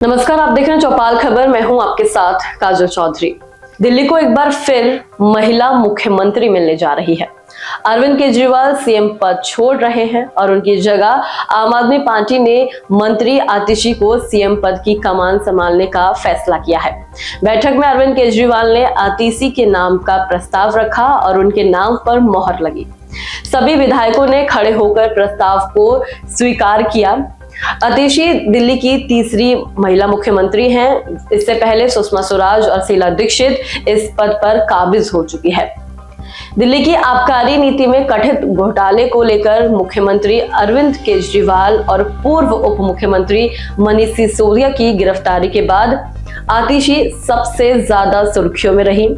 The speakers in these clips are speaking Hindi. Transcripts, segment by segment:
नमस्कार, आप देख रहे हैं चौपाल खबर। मैं हूं आपके साथ काजल चौधरी। दिल्ली को एक बार फिर महिला मुख्यमंत्री मिलने जा रही है। अरविंद केजरीवाल सीएम पद छोड़ रहे हैं और उनकी जगह आम आदमी पार्टी ने मंत्री आतिशी को सीएम पद की कमान संभालने का फैसला किया है। बैठक में अरविंद केजरीवाल ने आतिशी के नाम का प्रस्ताव रखा और उनके नाम पर मोहर लगी। सभी विधायकों ने खड़े होकर प्रस्ताव को स्वीकार किया। आतिशी दिल्ली की तीसरी महिला मुख्यमंत्री हैं। इससे पहले सुषमा स्वराज और शीला दीक्षित इस पद पर काबिज हो चुकी है। दिल्ली की आबकारी नीति में कथित घोटाले को लेकर मुख्यमंत्री अरविंद केजरीवाल और पूर्व उप मुख्यमंत्री मनीष सिसोदिया की गिरफ्तारी के बाद आतिशी सबसे ज्यादा सुर्खियों में रही।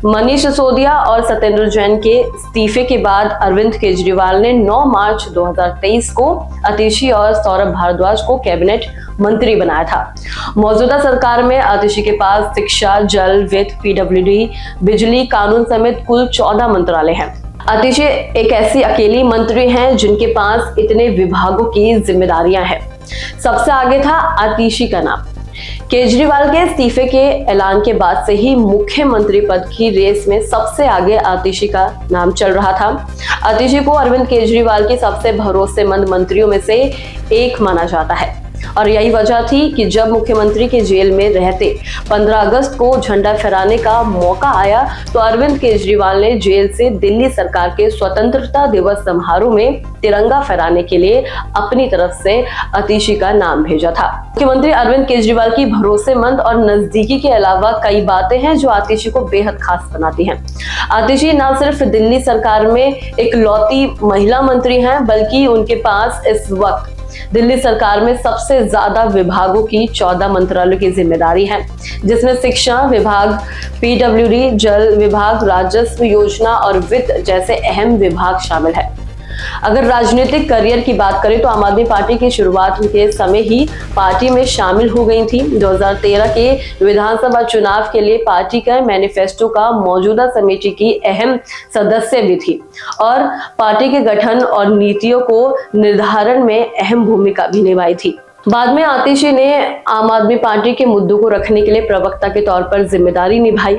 मनीष सिसोदिया और सत्येंद्र जैन के इस्तीफे के बाद अरविंद केजरीवाल ने 9 मार्च 2023 को आतिशी और सौरभ भारद्वाज को कैबिनेट मंत्री बनाया था। मौजूदा सरकार में आतिशी के पास शिक्षा, जल, वित्त, पीडब्ल्यूडी, बिजली, कानून समेत कुल 14 मंत्रालय हैं। आतिशी एक ऐसी अकेली मंत्री हैं जिनके पास इतने विभागों की जिम्मेदारियां हैं। सबसे आगे था आतिशी का नाम। केजरीवाल के इस्तीफे के ऐलान के बाद से ही मुख्यमंत्री पद की रेस में सबसे आगे आतिशी का नाम चल रहा था। आतिशी को अरविंद केजरीवाल की सबसे भरोसेमंद मंत्रियों में से एक माना जाता है और यही वजह थी कि जब मुख्यमंत्री के जेल में रहते 15 अगस्त को झंडा फहराने का मौका आया तो अरविंद केजरीवाल ने जेल से दिल्ली सरकार के स्वतंत्रता दिवस समारोह में तिरंगा फहराने के लिए अपनी तरफ से आतिशी का नाम भेजा था। मुख्यमंत्री अरविंद केजरीवाल की भरोसेमंद और नजदीकी के अलावा कई बातें हैं जो आतिशी को बेहद खास बनाती हैं। आतिशी न सिर्फ दिल्ली सरकार में एक लौती महिला मंत्री हैं, बल्कि उनके पास इस वक्त दिल्ली सरकार में सबसे ज्यादा विभागों की 14 मंत्रालयों की जिम्मेदारी है, जिसमें शिक्षा विभाग, पीडब्ल्यूडी, जल विभाग, राजस्व, योजना और वित्त जैसे अहम विभाग शामिल है। अगर राजनीतिक करियर की बात करें तो आम आदमी पार्टी की शुरुआत के समय ही पार्टी में शामिल हो गई थी। 2013 के विधानसभा चुनाव के लिए पार्टी का मैनिफेस्टो का मौजूदा समिति की अहम सदस्य भी थी और पार्टी के गठन और नीतियों को निर्धारण में अहम भूमिका भी निभाई थी। बाद में आतिशी ने आम आदमी पार्टी के मुद्दों को रखने के लिए प्रवक्ता के तौर पर जिम्मेदारी निभाई।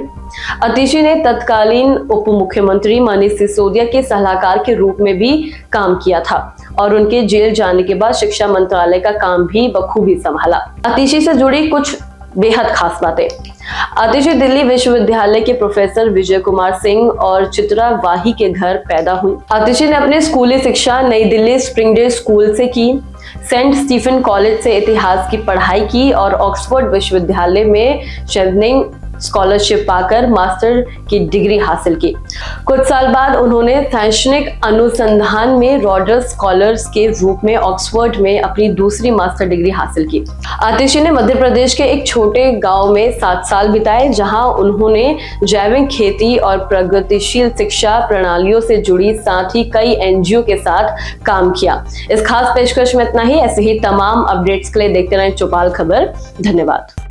आतिशी ने तत्कालीन उप मुख्यमंत्री मनीष सिसोदिया के सलाहकार के रूप में भी काम किया था और उनके जेल जाने के बाद शिक्षा मंत्रालय का काम भी बखूबी संभाला। आतिशी से जुड़ी कुछ बेहद खास बातें। आतिशी दिल्ली विश्वविद्यालय के प्रोफेसर विजय कुमार सिंह और चित्रा वाही के घर पैदा हुई। आतिशी ने अपनी स्कूली शिक्षा नई दिल्ली स्प्रिंगडेल स्कूल से की, सेंट स्टीफन कॉलेज से इतिहास की पढ़ाई की और ऑक्सफोर्ड विश्वविद्यालय में शेवनिंग स्कॉलरशिप पाकर मास्टर की डिग्री हासिल की। कुछ साल बाद उन्होंने शैक्षणिक अनुसंधान में रॉजर्स स्कॉलर्स के रूप में ऑक्सफोर्ड में अपनी दूसरी मास्टर डिग्री हासिल की। आतिशी ने मध्य प्रदेश के एक छोटे गांव में 7 साल बिताए, जहां उन्होंने जैविक खेती और प्रगतिशील शिक्षा प्रणालियों से जुड़ी साथ ही कई एनजीओ के साथ काम किया। इस खास पेशकश में इतना ही। ऐसे ही तमाम अपडेट्स के लिए देखते रहें चौपाल खबर। धन्यवाद।